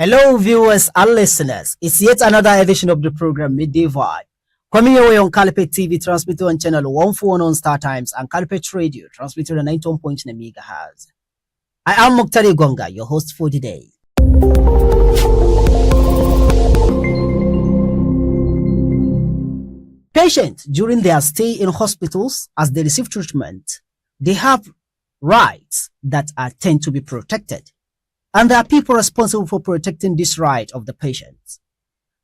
Hello, viewers and listeners. It's yet another edition of the program Midday Vibe. Coming your way on Calipet TV, transmitted on channel 141 on Star Times, and Calipet Radio, transmitted on 91.9 MHz. I am Muktari Gonga, your host for today. Patients, during their stay in hospitals as they receive treatment, they have rights that tend to be protected. And there are people responsible for protecting this right of the patients.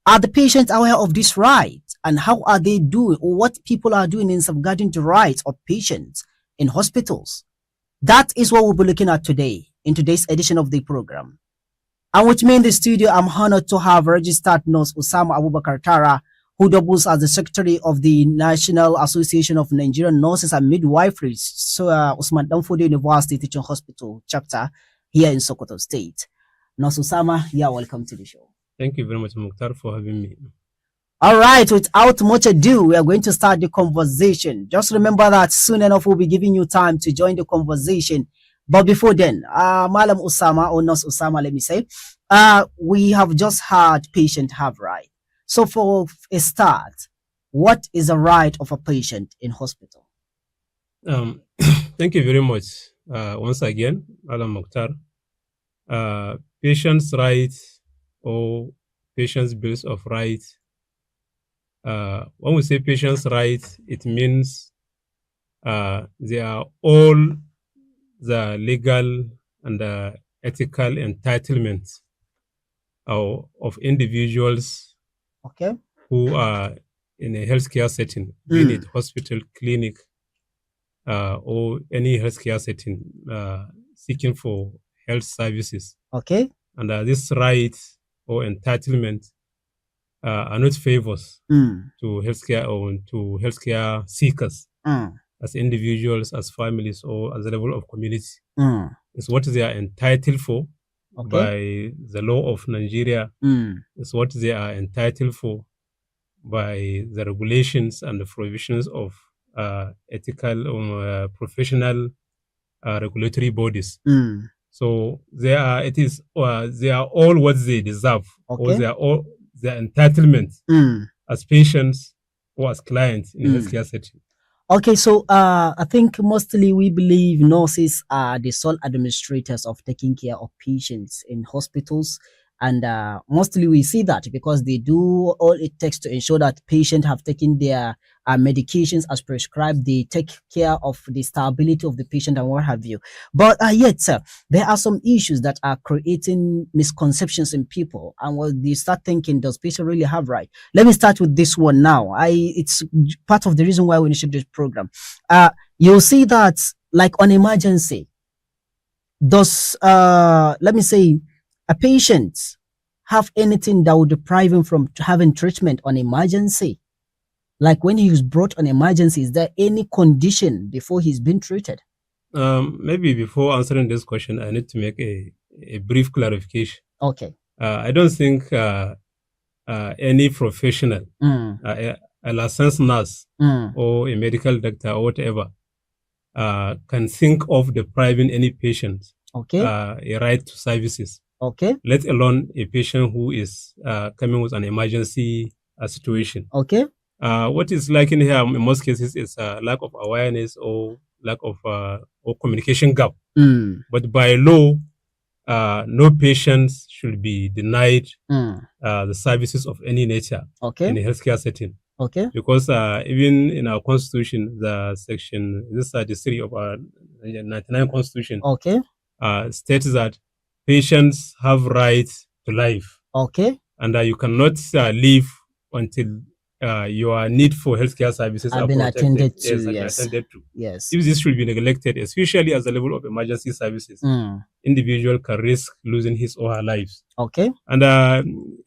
Are the patients aware of this right? And how are they doing, or what people are doing in safeguarding the rights of patients in hospitals? That is what we'll be looking at today in today's edition of the program. And with me in the studio, I'm honored to have registered nurse Usama Abubakar Tara, who doubles as the secretary of the National Association of Nigerian Nurses and Midwifery, Usman Danfodiyo University Teaching Hospital chapter here in Sokoto State. Nurse Usama, you are welcome to the show. Thank you very much, Mukhtar, for having me. All right, without much ado, we are going to start the conversation. Just remember that soon enough we'll be giving you time to join the conversation. But before then, Malam Usama, or Nurse Usama, let me say, we have just had patient have right. So for a start, what is the right of a patient in hospital? Thank you very much. Once again, Malam Mukhtar. Patients' rights or patients' bills of rights. When we say patients' rights, it means they are all the legal and ethical entitlements of individuals who are in a healthcare setting, be it hospital, clinic, or any healthcare setting seeking for health services. And this right or entitlement are not favors to healthcare or to healthcare seekers as individuals, as families, or as a level of community. It's what they are entitled for by the law of Nigeria. It's what they are entitled for by the regulations and the provisions of ethical or professional regulatory bodies. So they are all what they deserve, or they are all their entitlement as patients or as clients in a healthcare setting. Okay, so I think mostly we believe nurses are the sole administrators of taking care of patients in hospitals. And mostly we see that because they do all it takes to ensure that patients have taken their medications as prescribed. They take care of the stability of the patient and what have you. But yet, sir, there are some issues that are creating misconceptions in people. And when they start thinking, does patient really have right? Let me start with this one now. It's part of the reason why we initiated this program. You'll see that, like on emergency, does let me say, a patient have anything that would deprive him from having treatment on emergency? Like when he was brought on emergency, is there any condition before he's been treated? Maybe before answering this question, I need to make a brief clarification. Okay. I don't think any professional, a licensed nurse or a medical doctor or whatever, can think of depriving any patient a right to services. Let alone a patient who is coming with an emergency situation. What is lacking here in most cases is lack of awareness or lack of or communication gap. But by law, no patients should be denied the services of any nature in a healthcare setting. Because even in our constitution, the section 33 of our 99 constitution states that patients have rights to life. And you cannot live until your need for healthcare services have been attended to. If this should be neglected, especially at the level of emergency services, individual can risk losing his or her lives. And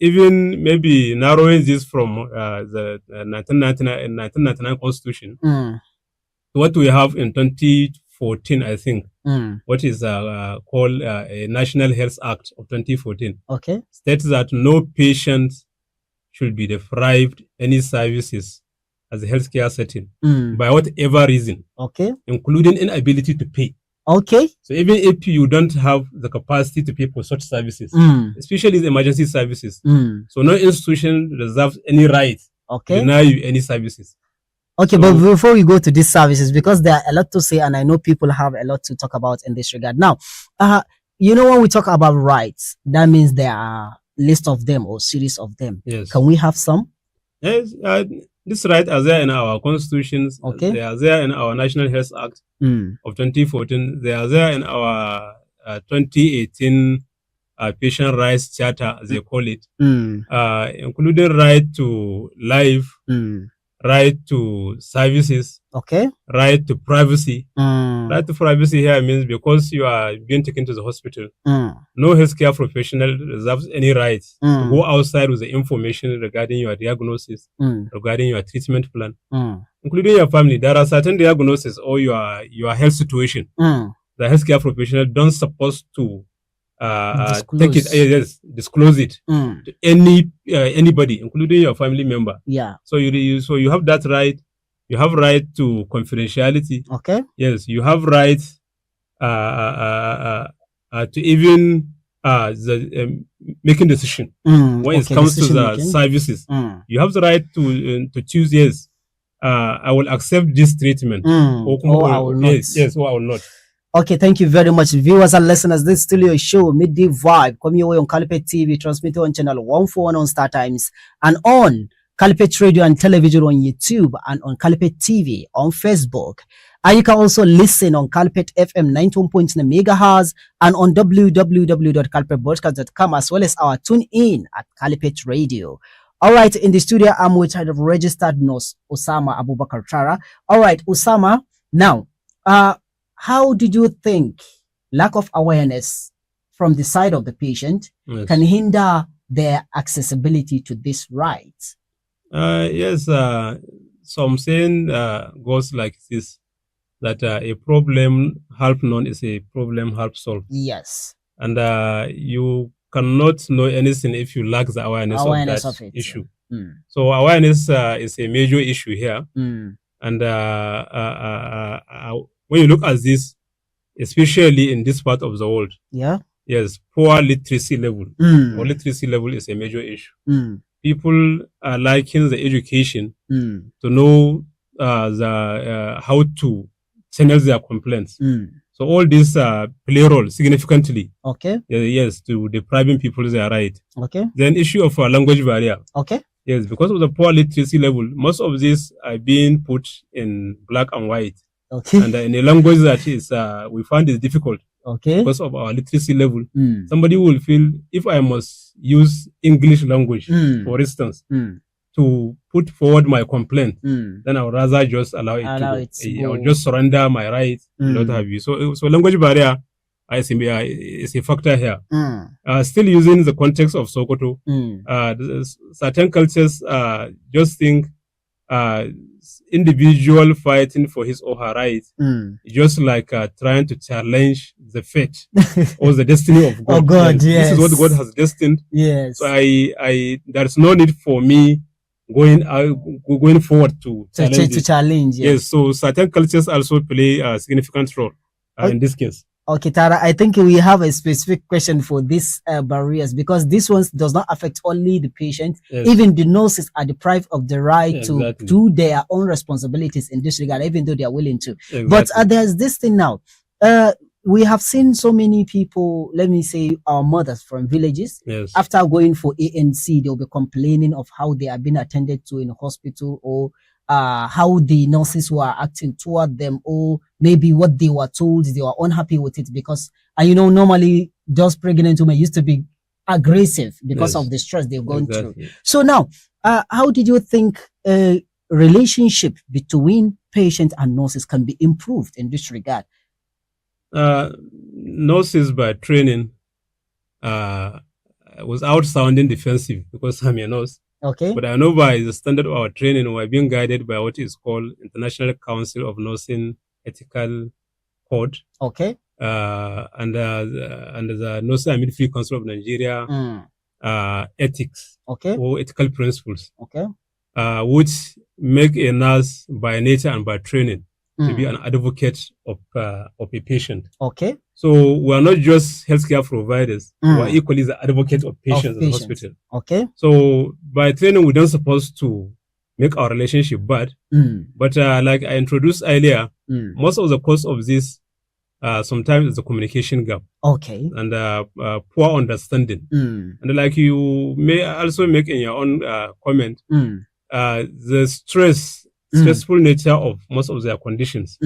even maybe narrowing this from the 1999 constitution to what we have in 2014, I think, what is called a National Health Act of 2014, states that no patient should be deprived any services as a healthcare setting by whatever reason, including inability to pay. Okay. So even if you don't have the capacity to pay for such services, especially the emergency services, so no institution reserves any right to deny you any services. Okay, but before we go to these services, because there are a lot to say, and I know people have a lot to talk about in this regard. Now, when we talk about rights, that means there are list of them or series of them. Yes. Can we have some? Yes. These rights are there in our constitutions. Okay. They are there in our National Health Act of 2014. They are there in our 2018 Patient Rights Charter, as they call it, including right to life, right to services, right to privacy. Right to privacy here means because you are being taken to the hospital, no healthcare professional reserves any right to go outside with the information regarding your diagnosis, regarding your treatment plan, including your family. There are certain diagnoses or your health situation. The healthcare professional don't supposed to take it, disclose it to anybody, including your family member. Yeah. So you have that right. You have right to confidentiality. Okay. Yes, you have right to even making decision when it comes to the services. You have the right to choose. Yes, I will accept this treatment, or I will not. Yes, or I will not. Okay, thank you very much, viewers and listeners. This is still your show, Midday Vibe, coming your way on Calipet TV, transmitted on channel 141 on Star Times, and on Calipet Radio and Television on YouTube, and on Calipet TV on Facebook. And you can also listen on Calipet FM 91.9 megahertz and on www.calipetbroadcast.com, as well as our tune in at Calipet Radio. All right, in the studio, I'm with the registered nurse Osama Abubakar Chara. All right, Osama, now, how did you think lack of awareness from the side of the patient can hinder their accessibility to this right? Yes, some saying goes like this, that a problem half known is a problem half solved. Yes. And you cannot know anything if you lack the awareness of that issue. So awareness is a major issue here. And when you look at this, especially in this part of the world, yes, poor literacy level or literacy level is a major issue. People are lacking the education to know how to channel their complaints. So all these play a role significantly. Okay. Yes, to depriving people their right. Okay. Then issue of language barrier. Okay. Yes, because of the poor literacy level, most of these are being put in black and white. Okay. And in a language that is we find it difficult. Okay. Because of our literacy level. Somebody will feel, if I must use English language, for instance, to put forward my complaint, then I would rather just allow it to go. I would just surrender my rights, not have you. So language barrier is a factor here. Still using the context of Sokoto, certain cultures just think individual fighting for his or her rights, just like trying to challenge the fate or the destiny of God. Oh God, yes. This is what God has destined. Yes. So there's no need for me going forward to challenge. Yes. So certain cultures also play a significant role in this case. Okay, Tara, I think we have a specific question for these barriers, because this one does not affect only the patient. Yes. Even the nurses are deprived of the right to Exactly. do their own responsibilities in this regard, even though they are willing to. Exactly. But there's this thing now. We have seen so many people, let me say our mothers from villages, Yes. after going for ANC, they'll be complaining of how they are being attended to in a hospital, or how the nurses were acting toward them, or maybe what they were told, they were unhappy with it, because normally those pregnant women used to be aggressive because of the stress they've gone through. So now, how did you think a relationship between patient and nurses can be improved in this regard? Nurses by training without sounding defensive, because I'm a nurse. Okay. But I know by the standard of our training, we're being guided by what is called International Council of Nursing Ethical Code. Okay. And the Nursing and Midwifery Council of Nigeria ethics. Okay. Or ethical principles. Okay. Which make a nurse by nature and by training to be an advocate of a patient. Okay. So we are not just healthcare providers; we are equally the advocate of patients in the hospital. Okay. So by training, we don't supposed to make our relationship bad. But like I introduced earlier, most of the cause of this sometimes is the communication gap. Okay. And poor understanding. And like you may also make in your own comment, the stressful nature of most of their conditions,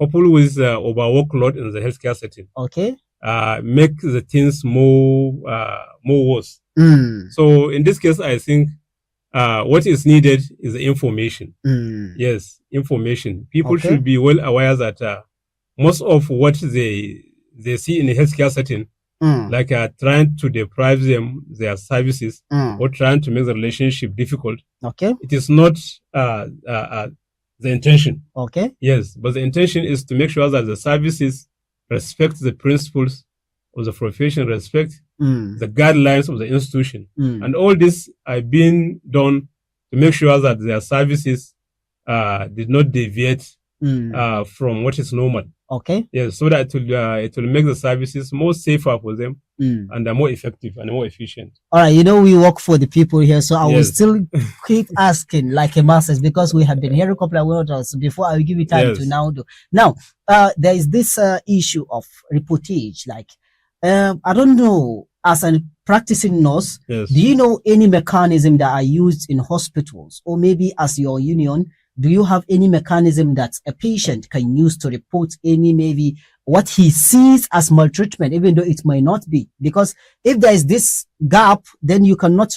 coupled with overworkload in the healthcare setting, okay, make the things more worse. So in this case, I think what is needed is the information. Yes, information. People should be well aware that most of what they see in the healthcare setting, like trying to deprive them their services or trying to make the relationship difficult. Okay, it is not the intention. Okay, yes, but the intention is to make sure that the services respect the principles of the profession, respect the guidelines of the institution, and all this are being done to make sure that their services did not deviate from what is normal. Okay. Yes, so that it will make the services more safer for them and more effective and more efficient. All right, we work for the people here, so I will still keep asking like a master's because we have been hearing a couple of words before I will give you time to now do. Now, there is this issue of reportage. Like, I don't know, as a practicing nurse, do you know any mechanism that are used in hospitals, or maybe as your union? Do you have any mechanism that a patient can use to report maybe what he sees as maltreatment, even though it might not be? Because if there is this gap, then you cannot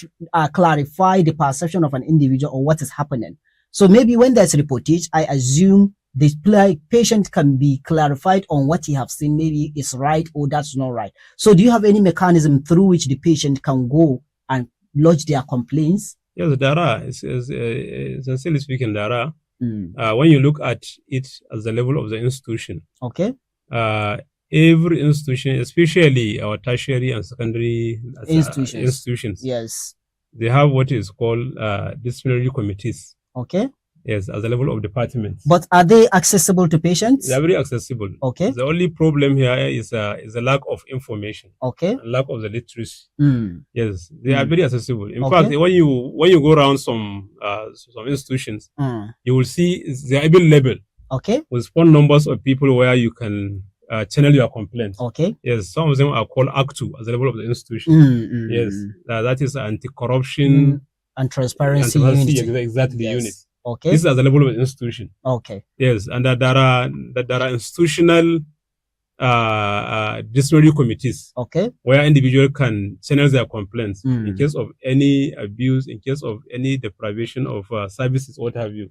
clarify the perception of an individual or what is happening. So maybe when there's reportage, I assume the patient can be clarified on what he have seen, maybe it's right or that's not right. So do you have any mechanism through which the patient can go and lodge their complaints? Yes, there are. Sincerely speaking, there are. When you look at it at the level of the institution, okay, every institution, especially our tertiary and secondary institutions, yes, they have what is called disciplinary committees. Okay. Yes, at the level of departments. But are they accessible to patients? They are very accessible. Okay. The only problem here is the lack of information. Okay. And lack of the literacy. Yes, they are very accessible. In fact, when you go around some institutions, you will see they are even labeled. Okay. With phone numbers of people where you can channel your complaints. Okay. Yes, some of them are called ACTU at the level of the institution. Yes, that is anti-corruption and transparency unit. Exactly, unit. Okay. This is at the level of an institution. Okay. Yes, and there are institutional disciplinary committees. Okay. Where individuals can channel their complaints in case of any abuse, in case of any deprivation of services, what have you.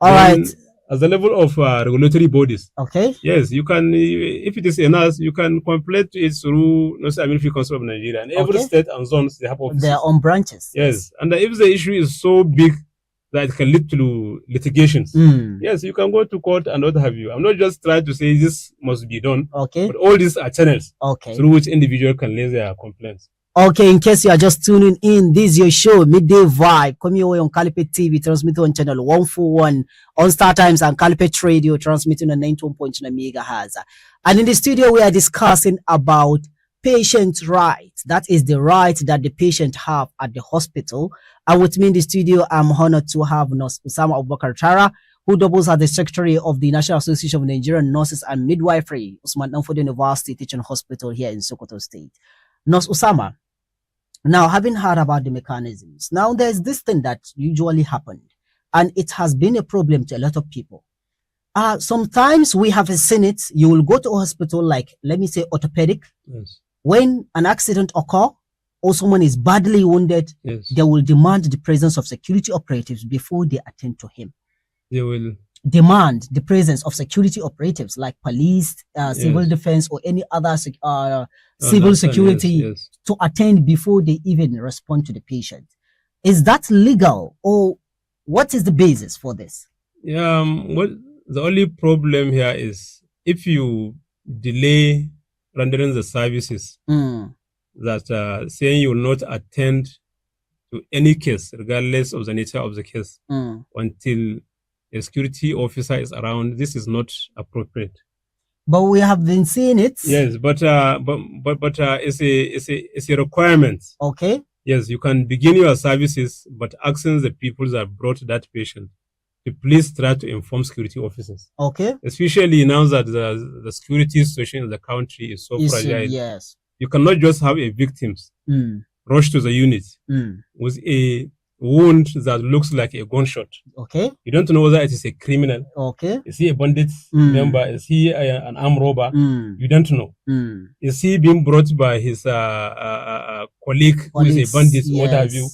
All right. At the level of regulatory bodies. Okay. Yes, you can, if it is a nurse, you can complain to it through Free Council of Nigeria. And every state and zones, they have offices. Their own branches. Yes. And if the issue is so big that it can lead to litigations. Yes, you can go to court and what have you. I'm not just trying to say this must be done. Okay. But all these are channels through which individual can raise their complaints. Okay, in case you are just tuning in, this is your show, Midday Vibe, coming your way on Caliphate TV, transmitting on channel 141 on Star Times and Caliphate Radio, transmitting on 91.9 megahertz. And in the studio, we are discussing about patient rights. That is the right that the patient have at the hospital. And with me in the studio, I'm honored to have Nurse Usama Abubakar Chara, who doubles as the Secretary of the National Association of Nigerian Nurses and Midwifery, Usman Danfodio University Teaching Hospital here in Sokoto State. Nurse Usama, now having heard about the mechanisms, now there's this thing that usually happened, and it has been a problem to a lot of people. Sometimes we have seen it. You will go to a hospital like, let me say, orthopedic. Yes. When an accident occurs or someone is badly wounded, yes, they will demand the presence of security operatives before they attend to him. They will demand the presence of security operatives like police, civil defense, or any other civil security to attend before they even respond to the patient. Is that legal, or what is the basis for this? Yeah, well, the only problem here is if you delay rendering the services, that saying you will not attend to any case, regardless of the nature of the case, until a security officer is around, this is not appropriate. But we have been seeing it. Yes, but it's a requirement. Okay. Yes, you can begin your services, but asking the people that brought that patient to please try to inform security officers. Okay. Especially now that the security situation in the country is so fragile. Yes. You cannot just have a victims rush to the unit with a wound that looks like a gunshot. Okay. You don't know whether it is a criminal. Okay. Is he a bandit member? Is he an armed robber? You don't know. Is he being brought by his colleague who is a bandit? Yes. What have you?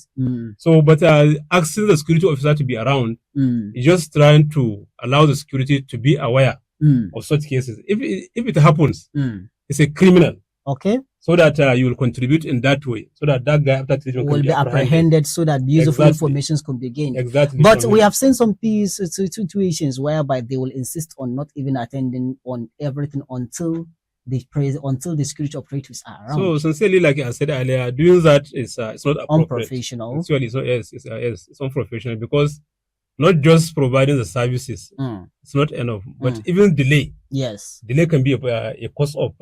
So, but asking the security officer to be around is just trying to allow the security to be aware of such cases. If it happens, it's a criminal. Okay. So that you will contribute in that way, so that that guy after treatment will be apprehended, so that useful information can be gained. Exactly. But we have seen some situations whereby they will insist on not even attending on everything until the security operatives are around. So sincerely, like I said earlier, doing that is it's not unprofessional. Actually, so yes, it's unprofessional, because not just providing the services, it's not enough, but even delay. Yes. Delay can be a cause of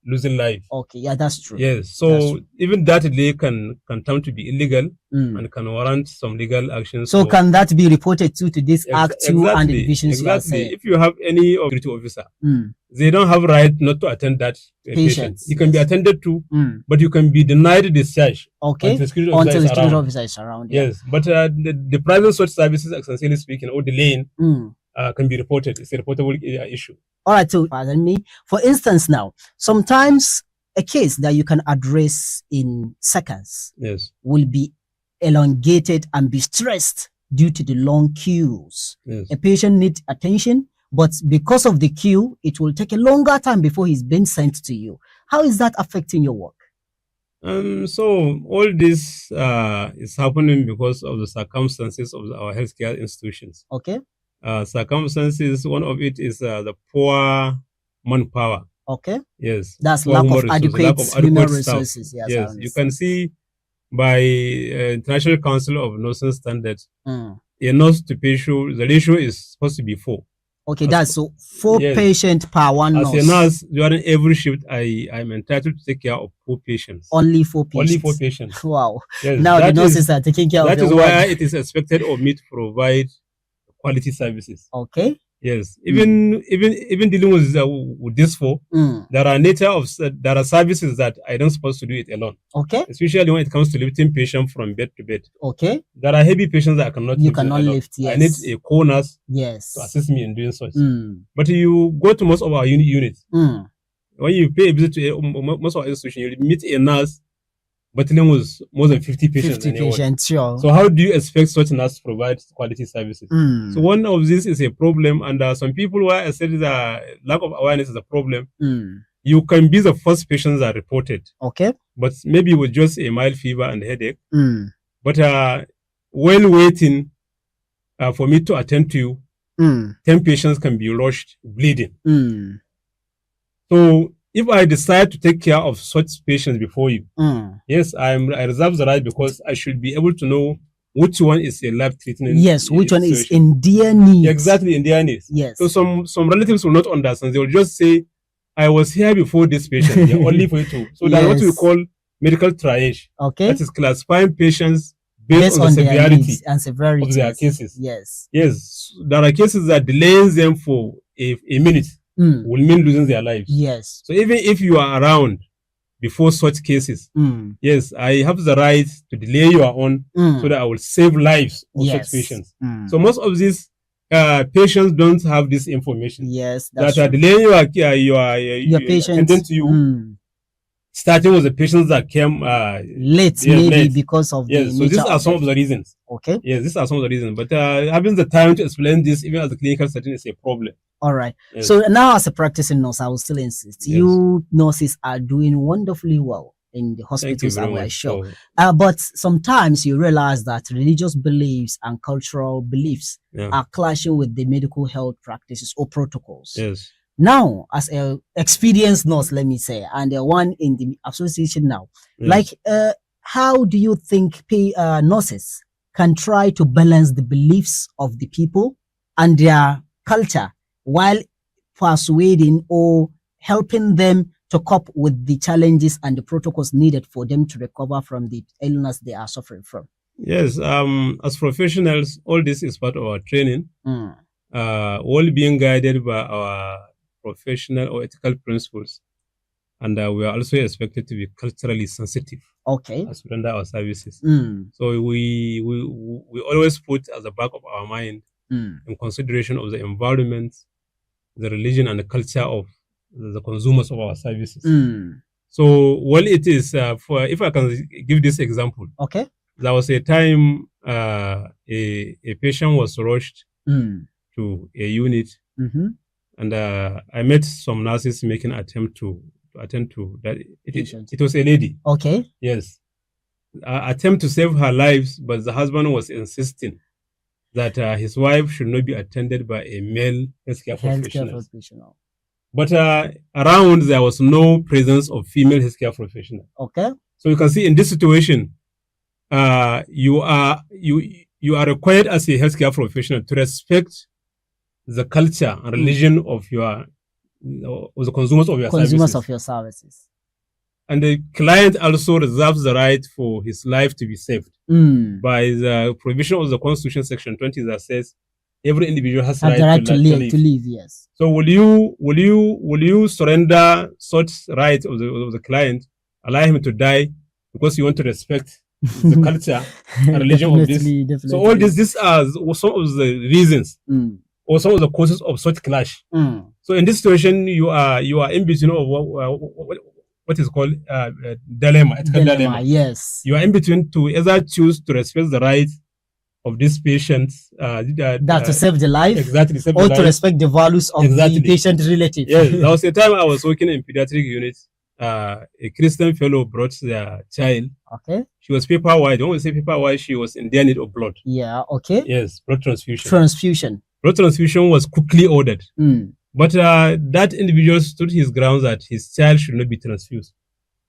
losing life. Okay, yeah, that's true. Yes, so even that delay can turn to be illegal and can warrant some legal actions. So can that be reported to this Act 2 and the divisions? Exactly. If you have any security officer, they don't have right not to attend that patient. He can be attended to, but you can be denied discharge. Okay. Until the security officer is around. Yes, but the private such services, essentially speaking, or delaying can be reported. It's a reportable issue. All right, so pardon me. For instance, now, sometimes a case that you can address in seconds will be elongated and be stressed due to the long queues. A patient needs attention, but because of the queue, it will take a longer time before he's been sent to you. How is that affecting your work? So all this is happening because of the circumstances of our healthcare institutions. Okay. Circumstances, one of it is the poor manpower. Okay. Yes. That's lack of adequate human resources. Yes. You can see by International Council of Nursing Standards, a nurse to patient, the ratio is supposed to be 4. Okay, that's so 4 patients per 1 nurse. As a nurse, during every shift, I'm entitled to take care of 4 patients. Only 4 patients. Only 4 patients. Wow. Yes, now the nurses are taking care of that. That is why it is expected of me to provide quality services. Okay. Yes. Even dealing with this 4, there are services that I don't supposed to do it alone. Okay. Especially when it comes to lifting patients from bed to bed. Okay. There are heavy patients that I cannot lift. You cannot lift. Yes. I need a co-nurse. Yes. To assist me in doing such. But you go to most of our units. When you pay a visit to most of our institutions, you meet a nurse battling with more than 50 patients. 50 patients, sure. So how do you expect such a nurse to provide quality services? So one of this is a problem, and some people, where I said the lack of awareness is a problem. You can be the first patients that are reported. Okay. But maybe with just a mild fever and headache. But while waiting for me to attend to you, 10 patients can be rushed bleeding. So if I decide to take care of such patients before you, yes, I reserve the right, because I should be able to know which one is a life treatment. Yes, which one is in their needs. Exactly, in their needs. Yes. So some relatives will not understand. They will just say, I was here before this patient. They are only for you to. So that's what we call medical triage. Okay. That is classifying patients based on the severity of their cases. Yes. Yes. There are cases that delays them for a minute. Will mean losing their lives. Yes. So even if you are around before such cases, yes, I have the right to delay your own so that I will save lives of such patients. So most of these patients don't have this information. Yes, that are delaying your patients to you. Starting with the patients that came late, maybe because of the so these are some of the reasons. Okay. Yes, these are some of the reasons. But having the time to explain this, even as a clinical setting, is a problem. All right. Yes. So now, as a practicing nurse, I will still insist you nurses are doing wonderfully well in the hospitals, and we're sure. But sometimes you realize that religious beliefs and cultural beliefs are clashing with the medical health practices or protocols. Yes. Now, as an experienced nurse, let me say, and one in the association now, like, how do you think nurses can try to balance the beliefs of the people and their culture while persuading or helping them to cope with the challenges and the protocols needed for them to recover from the illness they are suffering from? Yes, as professionals, all this is part of our training, all being guided by our professional or ethical principles. And we are also expected to be culturally sensitive as we render our services. So we always put as the back of our mind in consideration of the environment, the religion, and the culture of the consumers of our services. So what it is, if I can give this example, there was a time a patient was rushed to a unit, and I met some nurses making attempt to attend to that. It was a lady. Yes. Attempt to save her lives, but the husband was insisting that his wife should not be attended by a male healthcare professional. But around there was no presence of female healthcare professional. So you can see in this situation, you are required as a healthcare professional to respect the culture and religion of the consumers of your services. And the client also reserves the right for his life to be saved by the provision of the Constitution, Section 20, that says every individual has the right to live. Yes. So will you surrender such right of the client, allow him to die because you want to respect the culture and religion of this? Definitely. So all these are some of the reasons or some of the causes of such clash. So in this situation, you are in between of what is called dilemma, ethical dilemma. Yes. You are in between to either choose to respect the rights of these patients, to save the life, or to respect the values of the patient relative. Yes. There was a time I was working in pediatric unit. A Christian fellow brought their child. She was paper white. When we say paper white, she was in their need of blood. Yeah. Yes. Blood transfusion. Blood transfusion was quickly ordered. But that individual stood his ground that his child should not be transfused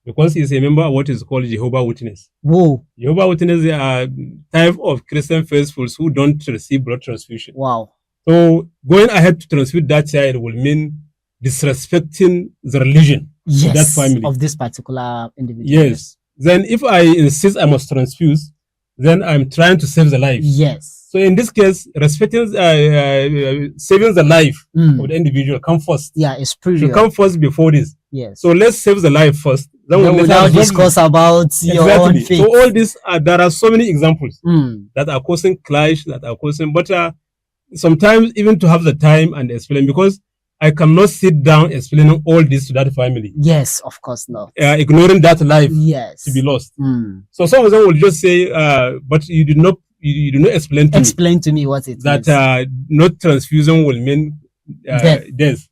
because he is a member of what is called Jehovah's Witness. Whoa. Jehovah's Witness are type of Christian faithfuls who don't receive blood transfusion. Wow. So going ahead to transfuse that child will mean disrespecting the religion of that family. Of this particular individual. Yes. Then if I insist I must transfuse, then I'm trying to save the life. Yes. So in this case, respecting, saving the life of the individual come first. Yeah, it's pretty. Should come first before this. Yes. So let's save the life first. Then we'll now discuss about your own faith. So all this, there are so many examples that are causing clash, that are causing. But sometimes even to have the time and explain, because I cannot sit down explaining all this to that family. Yes, of course not. Ignoring that life to be lost. So some of them will just say, but you do not explain to me what it is. That not transfusion will mean death.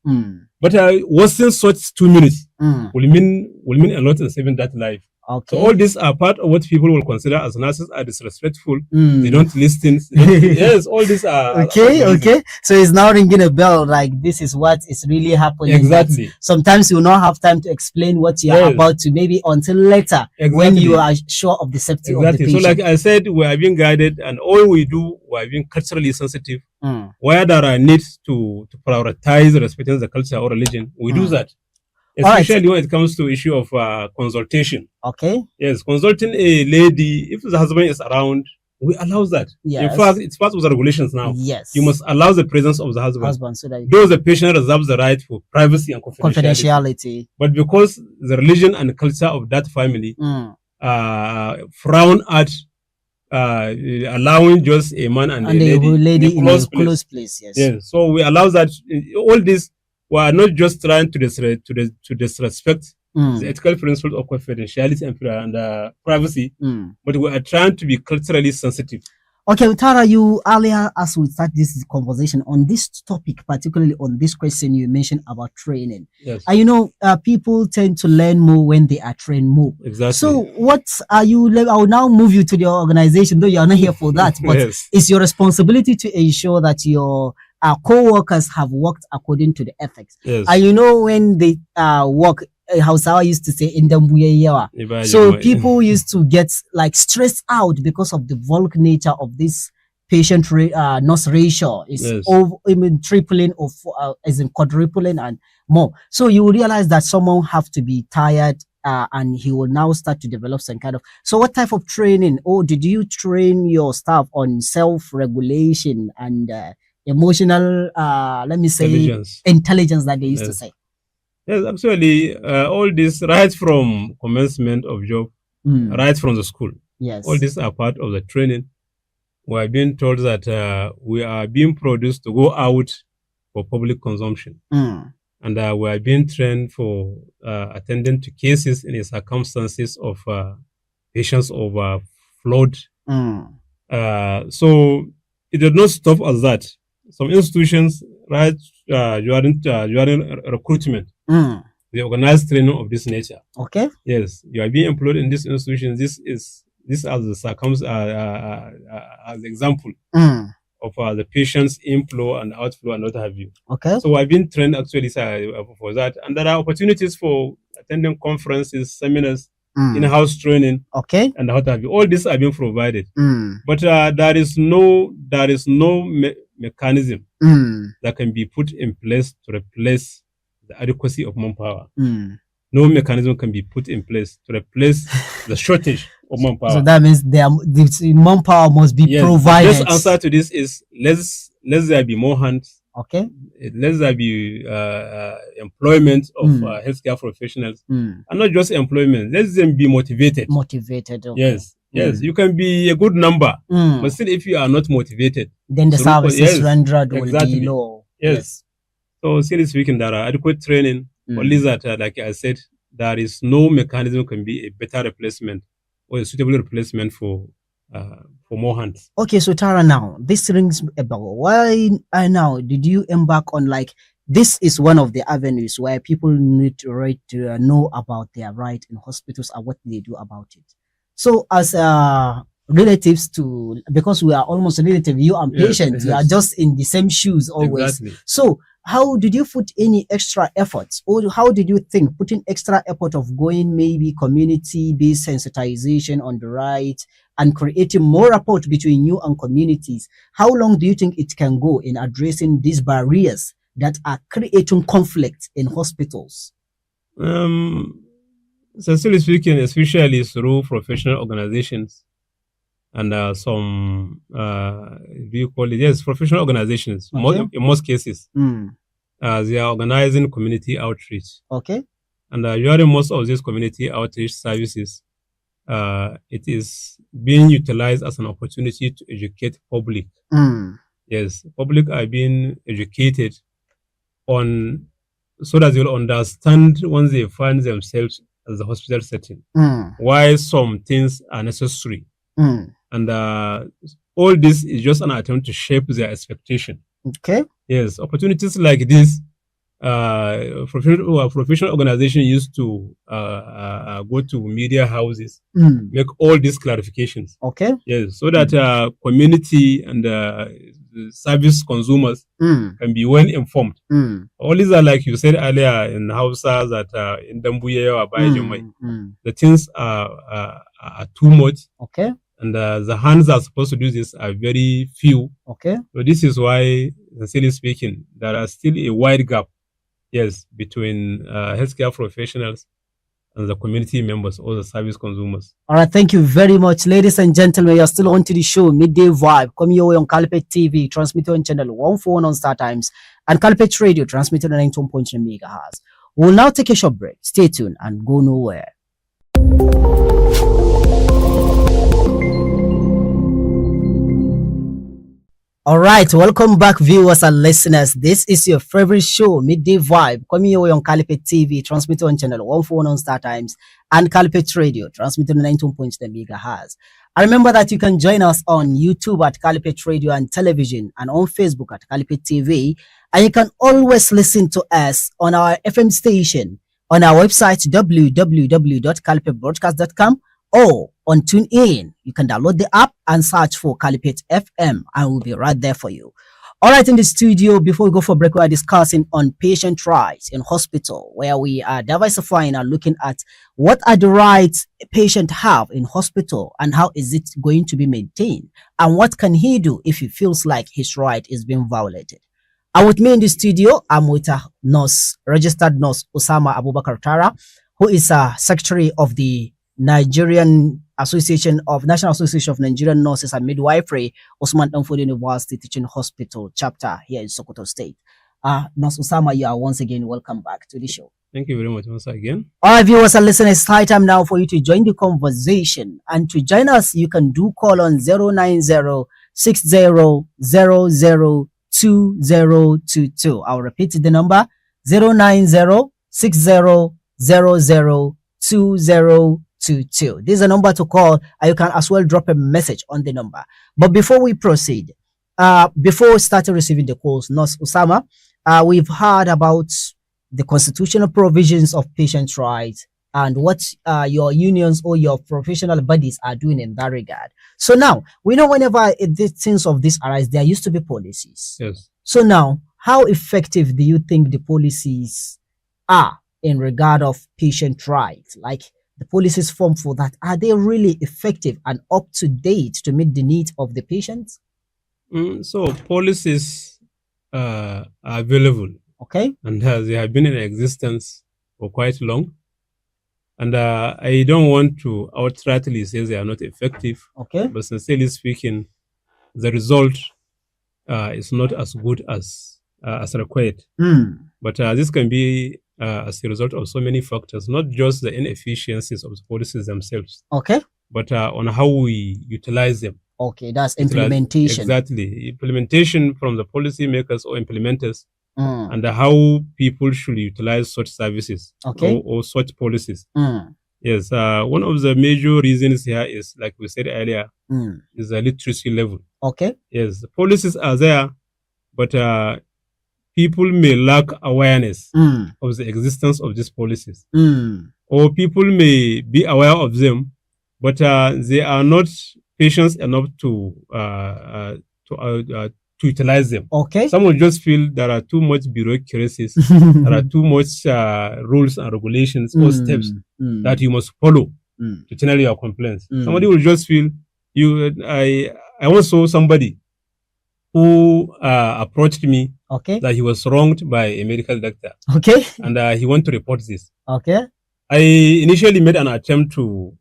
But wasting such 2 minutes will mean a lot in saving that life. So all these are part of what people will consider as nurses are disrespectful. They don't listen. Yes, all these are okay. So it's now ringing a bell. Like this is what is really happening. Exactly. Sometimes you will not have time to explain what you are about to, maybe until later when you are sure of the safety of the patient. So like I said, we are being guided, and all we do, we are being culturally sensitive. Where there are needs to prioritize respecting the culture or religion, we do that. Especially when it comes to issue of consultation. Yes, consulting a lady, if the husband is around, we allow that. Yes. In fact, it's part of the regulations now. Yes. You must allow the presence of the husband so that though the patient reserves the right for privacy and confidentiality. But because the religion and culture of that family frown at allowing just a man and a lady in a close place. Yes. So we allow that. All this, we are not just trying to disrespect the ethical principles of confidentiality and privacy, but we are trying to be culturally sensitive. Okay, Tara, you earlier, as we start this conversation on this topic, particularly on this question you mentioned about training. Yes. People tend to learn more when they are trained more. Exactly. So what are you, I will now move you to the organization, though you are not here for that, but it's your responsibility to ensure that your our co-workers have worked according to the ethics. Yes. And when they work, Hausawa used to say in the so people used to get like stressed out because of the bulk nature of these patient nurse ratio is Yes. tripling or as in quadrupling and more. So you will realize that someone have to be tired, and he will now start to develop some kind of. So what type of training, or did you train your staff on self-regulation and emotional, let me say, intelligence that they used to say? Yes, actually, all this right from commencement of job, right from the school. Yes. All these are part of the training. We are being told that we are being produced to go out for public consumption. And we are being trained for attending to cases in the circumstances of patients overflowed. So it did not stop at that. Some institutions, right, during recruitment, they organize training of this nature. Okay. Yes, you are being employed in this institution. This are the as example of the patient's inflow and outflow and what have you. Okay. So I've been trained actually for that, and there are opportunities for attending conferences, seminars, in-house training. Okay. And what have you. All these are being provided, but there is no mechanism that can be put in place to replace the adequacy of manpower. No mechanism can be put in place to replace the shortage of manpower. So that means the manpower must be provided. The best answer to this is let there be more hands. Okay. Let there be employment of healthcare professionals, and not just employment. Let them be motivated. Motivated. Okay. Yes. Yes, you can be a good number, but still, if you are not motivated, then the services rendered will be low. Yes. So, seriously speaking, there are adequate training. Only that, like I said, there is no mechanism can be a better replacement or a suitable replacement for more hands. Okay, so Tara, now this rings a bell. Why now did you embark on, like, this is one of the avenues where people need to know about their right in hospitals and what they do about it. So as relatives to, because we are almost relative, you and patients, you are just in the same shoes always. Exactly. So how did you put any extra efforts, or how did you think putting extra effort of going maybe community-based sensitization on the right and creating more rapport between you and communities? How long do you think it can go in addressing these barriers that are creating conflict in hospitals? Sincerely speaking, especially through professional organizations and some, do you call it? Yes, professional organizations. Okay. In most cases, they are organizing community outreach. Okay. And during most of these community outreach services, it is being utilized as an opportunity to educate public. Yes, public are being educated on, so that they'll understand once they find themselves as a hospital setting, why some things are necessary. And all this is just an attempt to shape their expectation. Okay. Yes, opportunities like this, professional organization used to go to media houses, make all these clarifications. Okay. Yes, so that community and service consumers can be well informed. All these are, like you said earlier in Hausa, that in Dambuye or Bayajimai, the things are too much. Okay. And the hands that are supposed to do this are very few. Okay. So this is why, sincerely speaking, there are still a wide gap, yes, between healthcare professionals and the community members or the service consumers. All right, thank you very much, ladies and gentlemen. You're still on to the show Midday Vibe, coming your way on Calipet TV, transmitted on channel 141 on Star Times, and Calipet Radio, transmitted on 91.3 megahertz. We'll now take a short break. Stay tuned and go nowhere. All right, welcome back, viewers and listeners. This is your favorite show, Midday Vibe, coming your way on Calipet TV, transmitted on channel 141 on Star Times, and Calipet Radio, transmitted on 92.3 megahertz. I remember that you can join us on YouTube at Calipet Radio and Television, and on Facebook at Calipet TV, and you can always listen to us on our FM station on our website www.calipetbroadcast.com, or on TuneIn. You can download the app and search for Calipet FM, and we'll be right there for you. All right, in the studio, before we go for break, we are discussing on patient rights in hospital, where we are diversifying and looking at what are the rights a patient have in hospital and how is it going to be maintained, and what can he do if he feels like his right is being violated. And with me in the studio, I'm with a nurse, registered nurse Osama Abubakar Tara, who is a secretary of the National Association of Nigerian Nurses and Midwifery, Osman Danford University Teaching Hospital chapter here in Sokoto State. Nurse Osama, you are once again welcome back to the show. Thank you very much once again. All right, viewers and listeners, it's high time now for you to join the conversation. And to join us, you can do call on 090-6000-2022. I'll repeat the number, 090-6000-2022. This is a number to call, and you can as well drop a message on the number. But before we proceed, before starting receiving the calls, Nurse Osama, we've heard about the constitutional provisions of patient rights and what your unions or your professional bodies are doing in that regard. So now, we know whenever things of this arise, there used to be policies. Yes. So now, how effective do you think the policies are in regard of patient rights? Like, the policies formed for that, are they really effective and up to date to meet the needs of the patients? So policies are available. Okay. And they have been in existence for quite long. And I don't want to outrightly say they are not effective. Okay. But sincerely speaking, the result is not as good as required. But this can be as a result of so many factors, not just the inefficiencies of the policies themselves. Okay. But on how we utilize them. Okay, that's implementation. Exactly. Implementation from the policy makers or implementers, and how people should utilize such services or such policies. Yes, one of the major reasons here is, like we said earlier, is the literacy level. Okay. Yes, the policies are there, but people may lack awareness of the existence of these policies. Or people may be aware of them, but they are not patient enough to utilize them. Okay. Some will just feel there are too much bureaucracies, there are too much rules and regulations or steps that you must follow to channel your complaints. Somebody will just feel I once saw somebody who approached me that he was wronged by a medical doctor. Okay. And he wanted to report this. Okay. I initially made an attempt to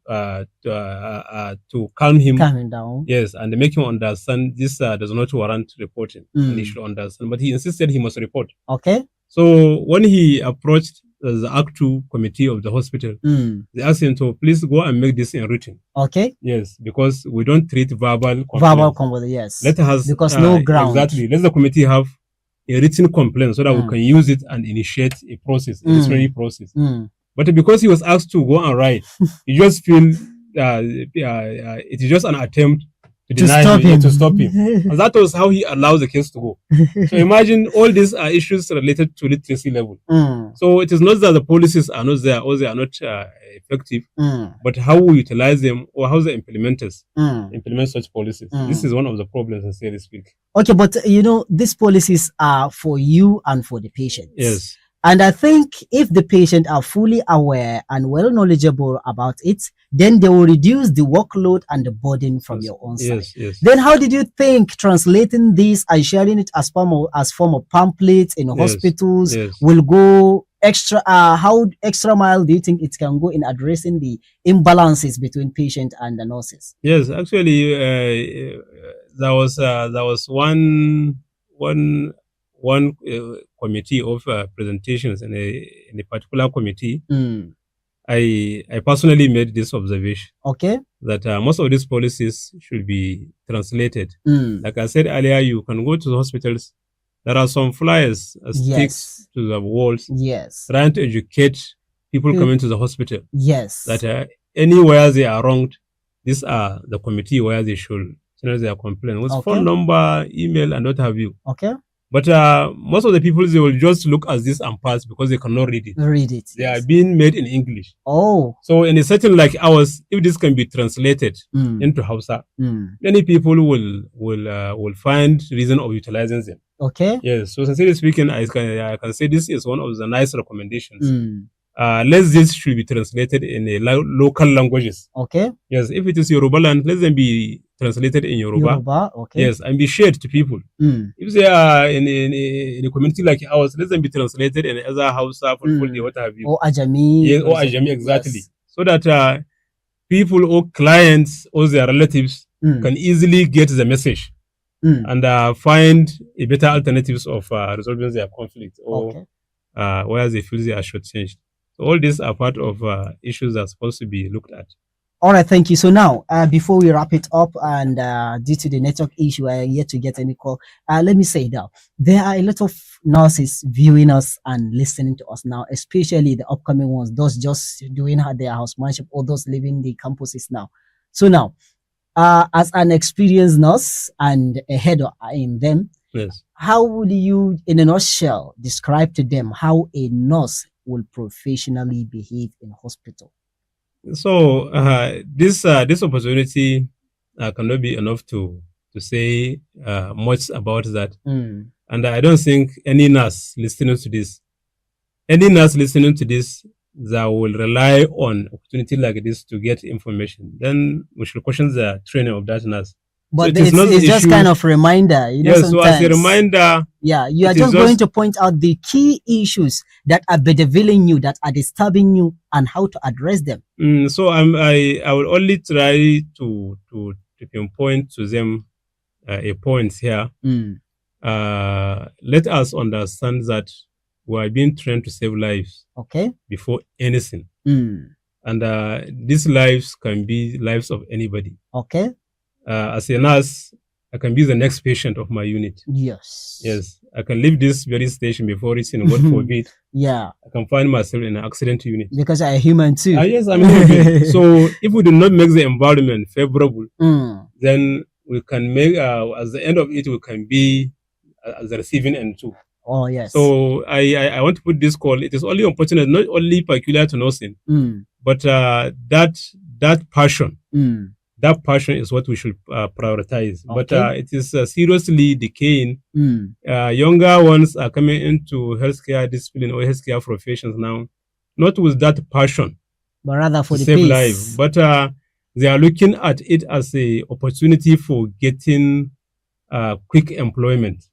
calm him down. Yes, and make him understand this does not warrant reporting, and he should understand. But he insisted he must report. Okay. So when he approached the Act 2 committee of the hospital, they asked him to please go and make this in written. Okay. Yes, because we don't treat verbal complaints. Yes. Let us because no ground. Exactly. Let the committee have a written complaint so that we can use it and initiate a process, a disciplinary process. But because he was asked to go and write, you just feel it is just an attempt to stop him. And that was how he allowed the case to go. So imagine all these are issues related to literacy level. So it is not that the policies are not there or they are not effective, but how we utilize them or how the implementers implement such policies. This is one of the problems, sincerely speaking. Okay, but these policies are for you and for the patients. Yes. And I think if the patient are fully aware and well knowledgeable about it, then they will reduce the workload and the burden from your own side. Yes. Then how did you think translating this and sharing it as form of pamphlets in hospitals will go extra? How extra mile do you think it can go in addressing the imbalances between patient and the nurses? Yes, actually, there was one committee of presentations in a particular committee. I personally made this observation. Okay. That most of these policies should be translated. Like I said earlier, you can go to the hospitals. There are some flyers sticks to the walls. Yes. Trying to educate people coming to the hospital. Yes. That anywhere they are wronged, these are the committee where they should send their complaint with phone number, email, and what have you. Okay. But most of the people, they will just look at this and pass because they cannot read it. They are being made in English. Oh. So in a setting like ours, if this can be translated into Hausa, many people will find reason of utilizing them. Okay. Yes. So sincerely speaking, I can say this is one of the nice recommendations. Let this should be translated in a local languages. Okay. Yes, if it is Yoruba land, let them be translated in Yoruba. Okay. Yes, and be shared to people. If they are in a community like ours, let them be translated in other Hausa, Fulfulde, what have you. Or Ajami. Yes, or Ajami, exactly. Yes. So that people or clients or their relatives can easily get the message and find a better alternatives of resolving their conflict or where they feel they are shortchanged. So all these are part of issues that are supposed to be looked at. All right, thank you. So now, before we wrap it up, and due to the network issue, I am yet to get any call. Let me say now, there are a lot of nurses viewing us and listening to us now, especially the upcoming ones, those just doing their housemanship or those leaving the campuses now. So now, as an experienced nurse and a head in them, yes, how would you, in a nutshell, describe to them how a nurse will professionally behave in hospital? So this opportunity cannot be enough to say much about that. And I don't think any nurse listening to this that will rely on opportunity like this to get information, then we should question the training of that nurse. But so it's just kind of reminder, you know. Yes, so as a reminder, yeah, you are just going to point out the key issues that are bedeviling you, that are disturbing you, and how to address them. So I will only try to pinpoint to them a point here. Let us understand that we are being trained to save lives. Okay. Before anything. And these lives can be lives of anybody. Okay. As a nurse, I can be the next patient of my unit. Yes. Yes. I can leave this very station before reaching, God forbid. Yeah. I can find myself in an accident unit. Because I am human too. Yes, I'm human. So if we do not make the environment favorable, then we can make, at the end of it, we can be at the receiving end too. Oh, yes. So I want to put this call. It is only unfortunate, not only peculiar to nursing, but that passion. That passion is what we should prioritize. Okay. But it is seriously decaying. Younger ones are coming into healthcare discipline or healthcare professions now, not with that passion, but rather for to the save pace. life. But they are looking at it as a opportunity for getting quick employment.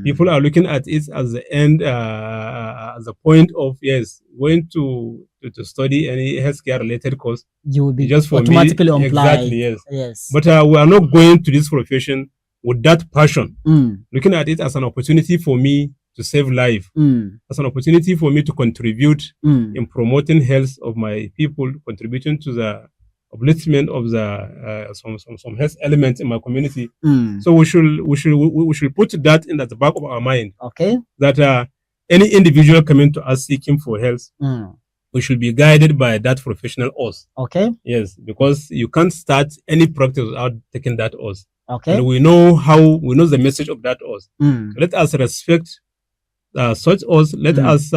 People are looking at it as the end, as a point of, yes, going to study any healthcare related course. You will be just for automatically me, employed. Exactly, yes. Yes. But we are not going to this profession with that passion. Looking at it as an opportunity for me to save life, as an opportunity for me to contribute in promoting health of my people, contributing to the upliftment of the some health elements in my community. So we should put that in at the back of our mind. Okay. That any individual coming to us seeking for health, we should be guided by that professional oath. Okay. Yes, because you can't start any practice without taking that oath. Okay. And we know the message of that oath. Let us respect such oath. Let us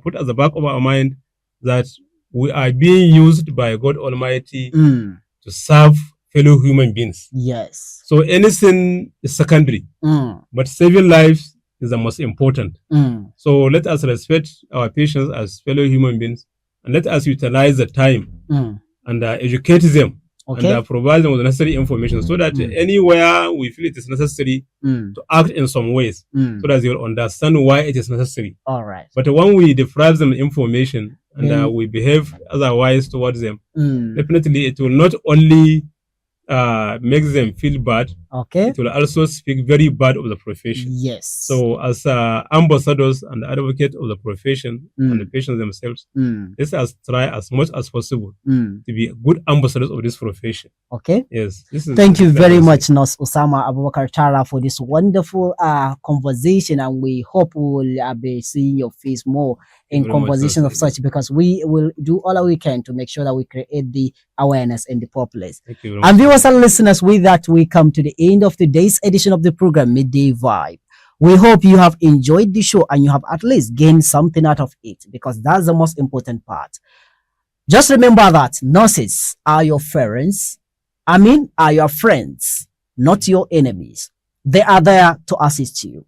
put at the back of our mind that we are being used by God Almighty to serve fellow human beings. Yes. So anything is secondary, but saving lives is the most important. So let us respect our patients as fellow human beings, and let us utilize the time and educate them and provide them with the necessary information so that anywhere we feel it is necessary to act in some ways, so that they will understand why it is necessary. All right. But when we deprive them information and we behave otherwise towards them, definitely it will not only make them feel bad, it will also speak very bad of the profession. Yes. So as ambassadors and advocates of the profession and the patients themselves, let us try as much as possible to be good ambassadors of this profession. Okay. Yes. Thank you very much, Nurse Osama Abubakar Tara, for this wonderful conversation, and we hope we will be seeing your face more in conversations of such, because we will do all we can to make sure that we create the awareness in the populace. And viewers and listeners, with that, we come to the end of today's edition of the program, Midday Vibe. We hope you have enjoyed the show and you have at least gained something out of it, because that's the most important part. Just remember that nurses are your friends. Are your friends, not your enemies. They are there to assist you.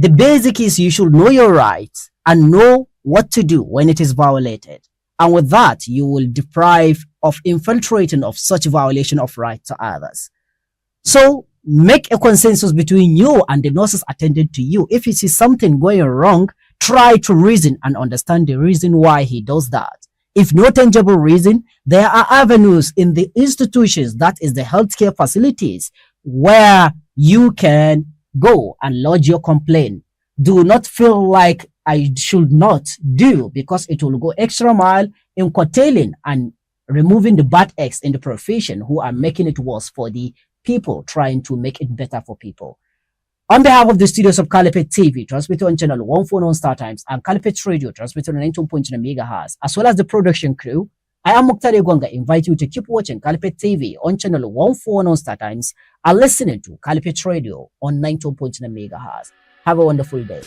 The basic is you should know your rights and know what to do when it is violated. And with that, you will deprive of infiltrating of such violation of rights to others. So make a consensus between you and the nurses attending to you. If you see something going wrong, try to reason and understand the reason why he does that. If no tangible reason, there are avenues in the institutions, that is the healthcare facilities, where you can go and lodge your complaint. Do not feel like I should not do, because it will go extra mile in curtailing and removing the bad eggs in the profession who are making it worse for the people trying to make it better for people. On behalf of the studios of Calipet TV, transmitted on channel 149 on Star Times, and Calipet Radio, transmitted on 19.9 MHz, as well as the production crew, I am Muktari Gonga. Invite you to keep watching Calipet TV on channel 149 on Star Times and listening to Calipet Radio on 19.9 MHz. Have a wonderful day.